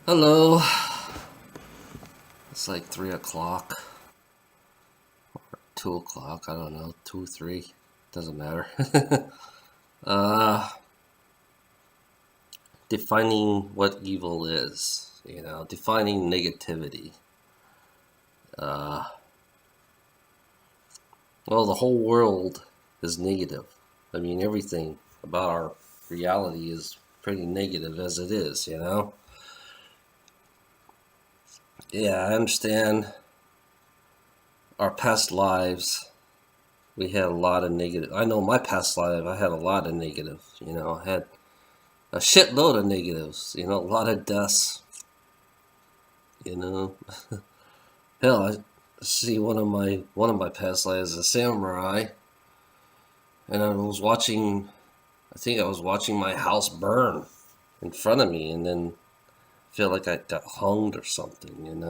Hello. It's like 3 o'clock, 2 o'clock, I don't know, 2, 3, doesn't matter. uh, Defining what evil is, defining negativity. Uh, well, the whole world is negative. I mean, everything about our reality is pretty negative as it is. Yeah, I understand our past lives. We had a lot of negative. I know my past life, I had a lot of negative. I had a shitload of negatives. A lot of deaths. You know, hell, I see one of my past lives as a samurai, and I was watching. I think I was watching my house burn in front of me, and then feel like I got hunged or something.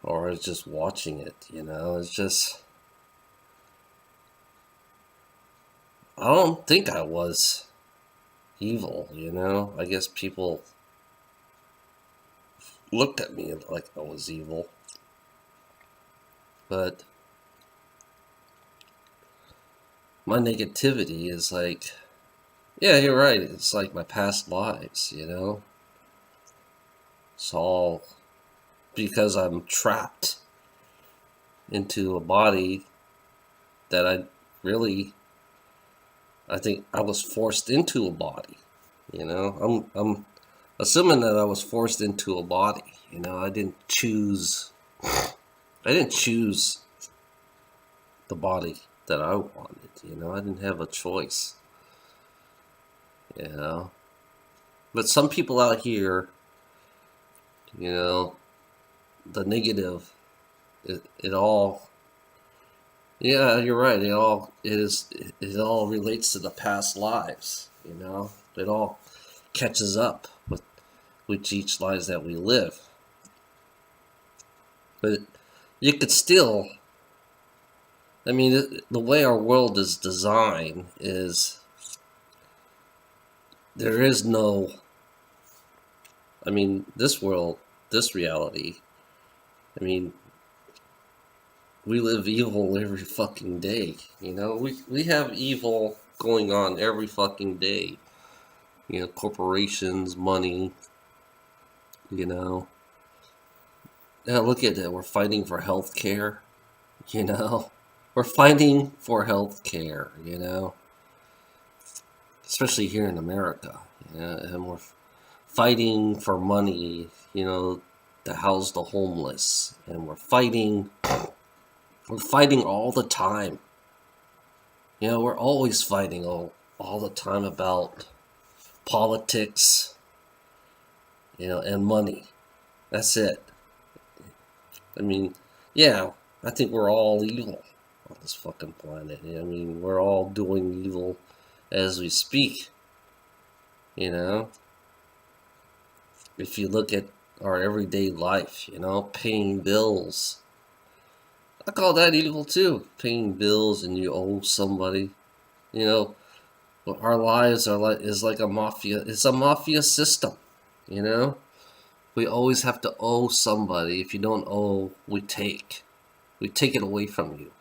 Or I was just watching it. It's just. I don't think I was evil. I guess people looked at me like I was evil. But my negativity is like, yeah, you're right. It's like my past lives. It's all because I'm trapped into a body that I think I was forced into a body. I'm assuming that I was forced into a body. I didn't choose the body that I wanted. I didn't have a choice. You know, but some people out here, you know, the negative, it all. Yeah, you're right. It all relates to the past lives. It all catches up with each lives that we live. But you could still. I mean, the way our world is designed is there is no. I mean, this world, this reality. I mean, we live evil every fucking day. We have evil going on every fucking day. Corporations, money. You know, yeah, look at it. We're fighting for health care. You know, we're fighting for health care. Especially here in America. And we're fighting for money. To house the homeless, and we're fighting. We're fighting all the time. We're always fighting all the time about politics, and money. That's it. I mean, yeah, I think we're all evil on this fucking planet. I mean, we're all doing evil as we speak. You know, if you look at our everyday life, paying bills. I call that evil too. Paying bills and you owe somebody. You know, our lives is like a mafia. It's a mafia system. You know, we always have to owe somebody. If you don't owe, we take. We take it away from you.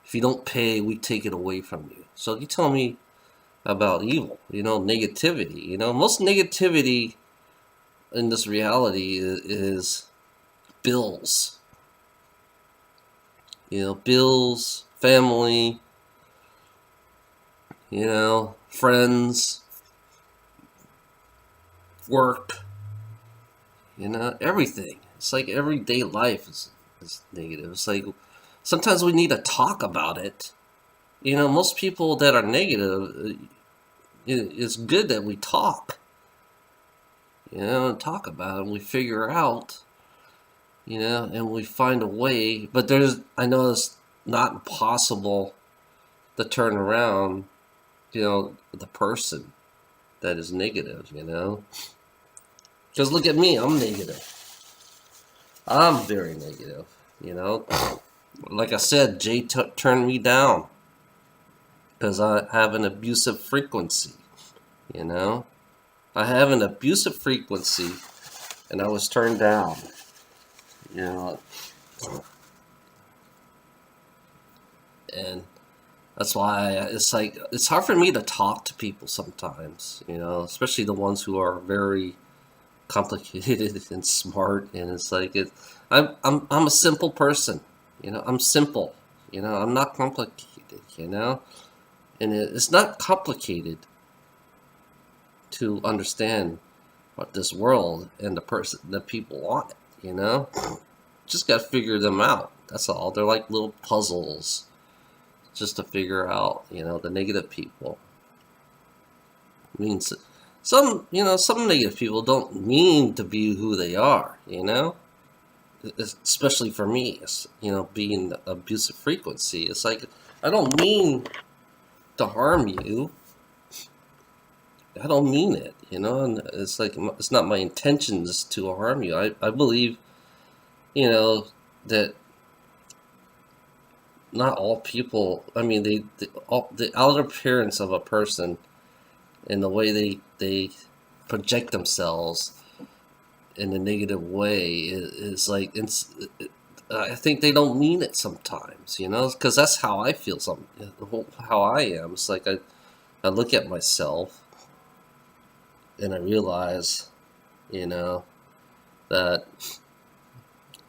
If you don't pay, we take it away from you. So you tell me about evil, negativity. Most negativity in this reality is bills. Bills, family, friends, work, everything. It's like everyday life is negative. It's like sometimes we need to talk about it. Most people that are negative, it's good that we talk. And talk about it and we figure out, and we find a way. But I know it's not possible to turn around, the person that is negative, Because look at me, I'm negative. I'm very negative, Like I said, Jay turned me down because I have an abusive frequency, I have an abusive frequency, and I was turned down. You know, and that's why it's like it's hard for me to talk to people sometimes. You know, especially the ones who are very complicated and smart. And it's like I'm a simple person. You know, I'm simple. You know, I'm not complicated. You know, and it's not complicated to understand what this world and the people on it. You know, just got to figure them out. That's all. They're like little puzzles, just to figure out. You know, the negative people. I mean, some negative people don't mean to be who they are. You know, especially for me. You know, being abusive frequency. It's like I don't mean to harm you. I don't mean it, you know, and it's like it's not my intentions to harm you. I believe, you know, that not all people. I mean, the outer appearance of a person and the way they project themselves in a negative way is like I think they don't mean it sometimes, you know, because that's how I feel. How I am. It's like I look at myself and I realize, you know, that,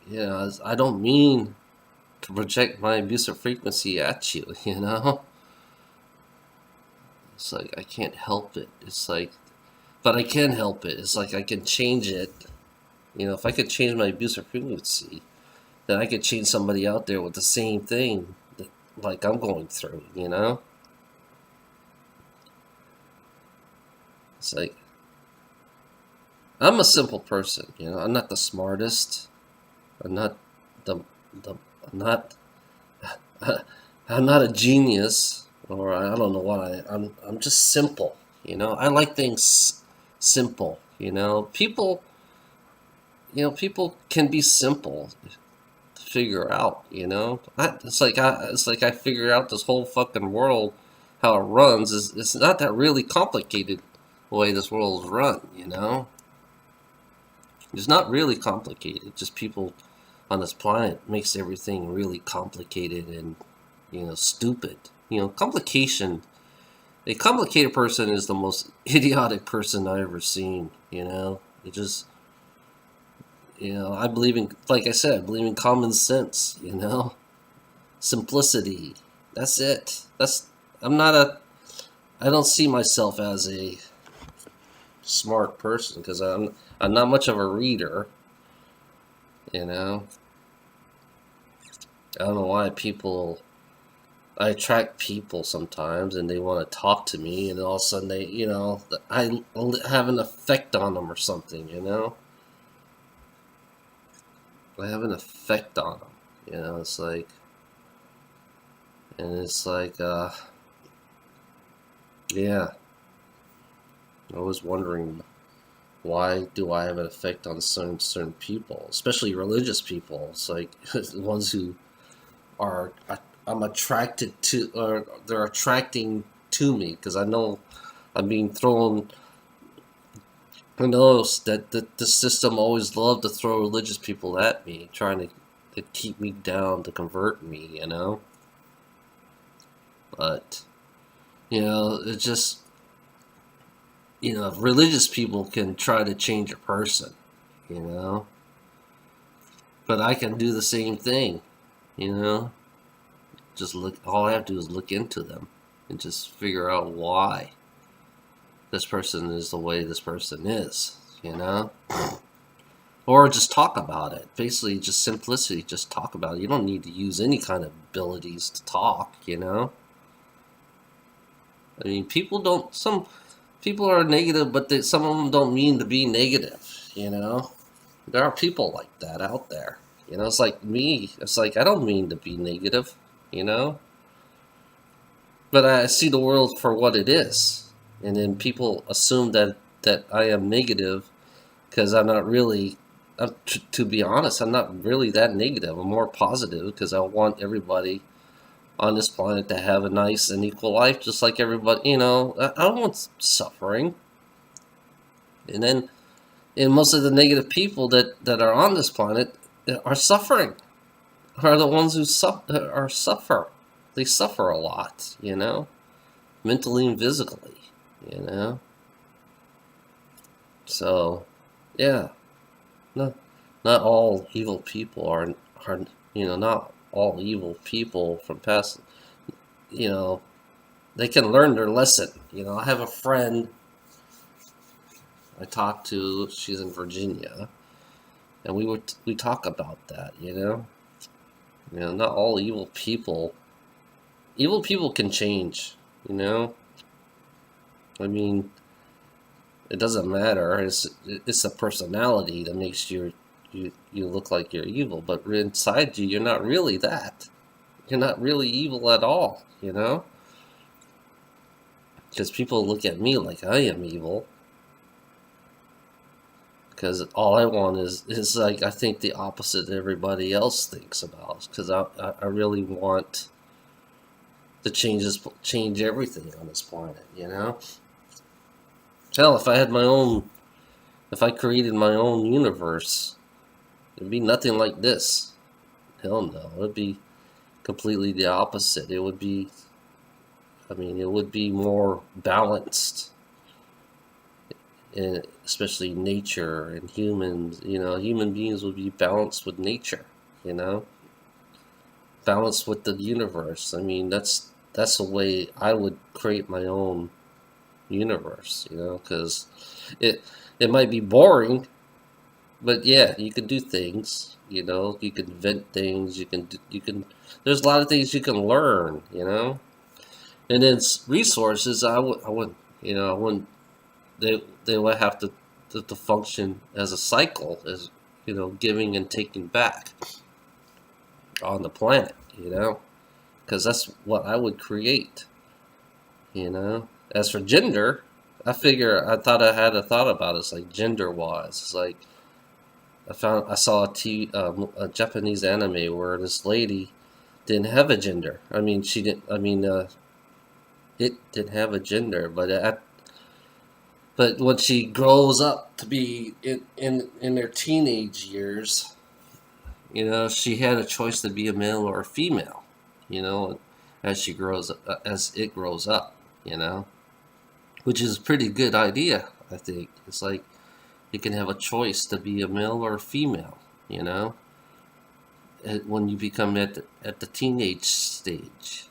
you know, I don't mean to project my abusive frequency at you, you know? It's like I can't help it. It's like, but I can help it. It's like I can change it. You know, if I could change my abusive frequency, then I could change somebody out there with the same thing that, like I'm going through, you know? It's like, I'm a simple person, you know. I'm not the smartest. I'm not the I'm not I'm not a genius, or I don't know what I'm just simple, you know. I like things simple, you know. People can be simple to figure out, you know. It's like I figure out this whole fucking world, how it runs. It's not that really complicated the way this world is run, you know. It's not really complicated. Just people on this planet makes everything really complicated and, you know, stupid. You know, complication. A complicated person is the most idiotic person I've ever seen. You know, it just, you know, I believe in, like I said, I believe in common sense. You know, simplicity. That's it. I don't see myself as a smart person because I'm not much of a reader. You know, I don't know why I attract people sometimes and they want to talk to me, and all of a sudden they, you know, I have an effect on them or something, you know? I have an effect on them, you know? It's like, yeah. I was wondering, why do I have an effect on certain people, especially religious people? It's like the ones who are I'm attracted to, or they're attracting to me because I know I'm being thrown. I know that the system always loved to throw religious people at me, trying to keep me down, to convert me, you know. But you know, it just, you know, religious people can try to change a person, you know. But I can do the same thing, you know. Just look. All I have to do is look into them and just figure out why this person is the way this person is, you know? Or just talk about it. Basically, just simplicity, just talk about it. You don't need to use any kind of abilities to talk, you know? I mean, some people are negative, but some of them don't mean to be negative, you know? There are people like that out there. You know, it's like me. It's like I don't mean to be negative, you know? But I see the world for what it is. And then people assume that I am negative because I'm not really, to be honest, I'm not really that negative. I'm more positive because I want everybody on this planet to have a nice and equal life, just like everybody, you know. I don't want suffering. And most of the negative people that are on this planet are suffering, are the ones who suffer. They suffer a lot, mentally and physically, you know. So, yeah, no, not all evil people are not all evil people from past. You know, they can learn their lesson. I have a friend I talked to. She's in Virginia, and we talk about that. Not all evil people. Evil people can change. I mean, it doesn't matter. It's the personality that makes you look like you're evil, but inside you, you're not really that. You're not really evil at all. Because people look at me like I am evil. Because all I want is like, I think the opposite everybody else thinks about. Because I really want to change everything on this planet. Hell, if I created my own universe, it'd be nothing like this. Hell no, it'd be completely the opposite. It would be more balanced, and especially nature and humans. Human beings would be balanced with nature. Balanced with the universe. That's the way I would create my own universe. Because it might be boring, but yeah, you can do things. You can invent things. There's a lot of things you can learn. And then resources. I would. I wouldn't. They would have to function as a cycle, as giving and taking back on the planet. Because that's what I would create. As for gender, I thought I had a thought about it. It's like gender wise. It's like I saw a Japanese anime where this lady didn't have a gender. She didn't. It didn't have a gender, but when she grows up to be in their teenage years, she had a choice to be a male or a female. As it grows up, which is a pretty good idea. I think it's like you can have a choice to be a male or a female. When you become at the teenage stage,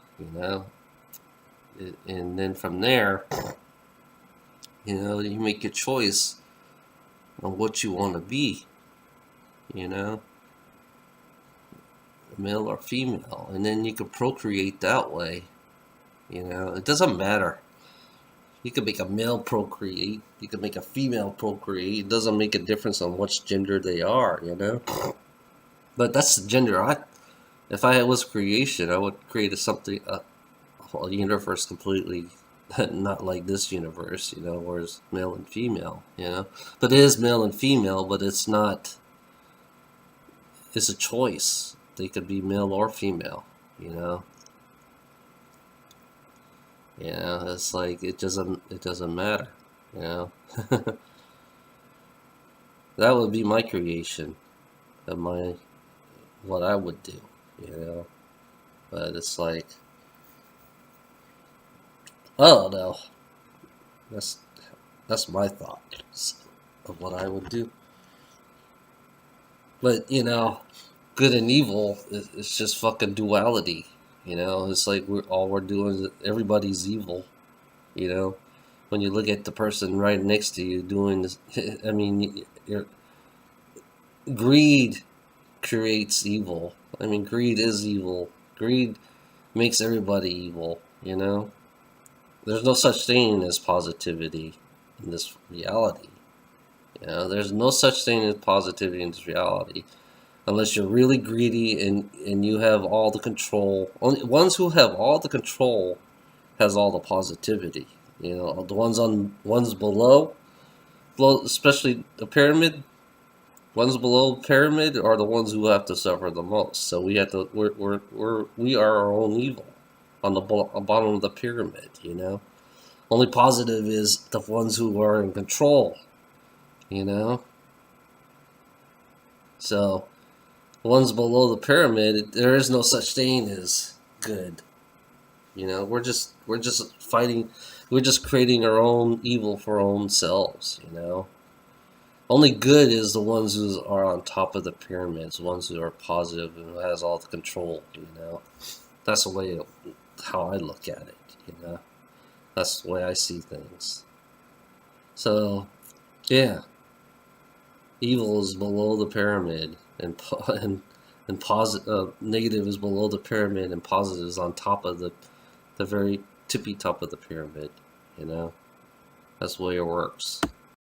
and then from there, you make your choice on what you want to be. Male or female, and then you can procreate that way. It doesn't matter. You can make a male procreate, you can make a female procreate. It doesn't make a difference on which gender they are. But that's the gender if I was creation, I would create a universe completely not like this universe, where it's male and female. But it is male and female, but it's not. It's a choice. They could be male or female. It's like it doesn't matter. That would be my creation of what I would do. But it's like, I don't know. That's my thoughts of what I would do. But good and evil is just fucking duality. It's like we're doing. Everybody's evil. When you look at the person right next to you doing this, greed creates evil. Greed is evil. Greed makes everybody evil. There's no such thing as positivity in this reality. There's no such thing as positivity in this reality. Unless you're really greedy and you have all the control. Only ones who have all the control has all the positivity. The ones below, especially the pyramid, ones below pyramid are the ones who have to suffer the most. So we have to. We are our own evil on the bottom of the pyramid. Only positive is the ones who are in control. you know. So ones below the pyramid, there is no such thing as good. You know, we're just fighting, we're just creating our own evil for our own selves. You know, only good is the ones who are on top of the pyramids, the ones who are positive and who has all the control. You know, that's the way how I look at it. You know, that's the way I see things. So yeah, evil is below the pyramid, and negative is below the pyramid, and positive is on top of the very tippy top of the pyramid. You know, that's the way it works.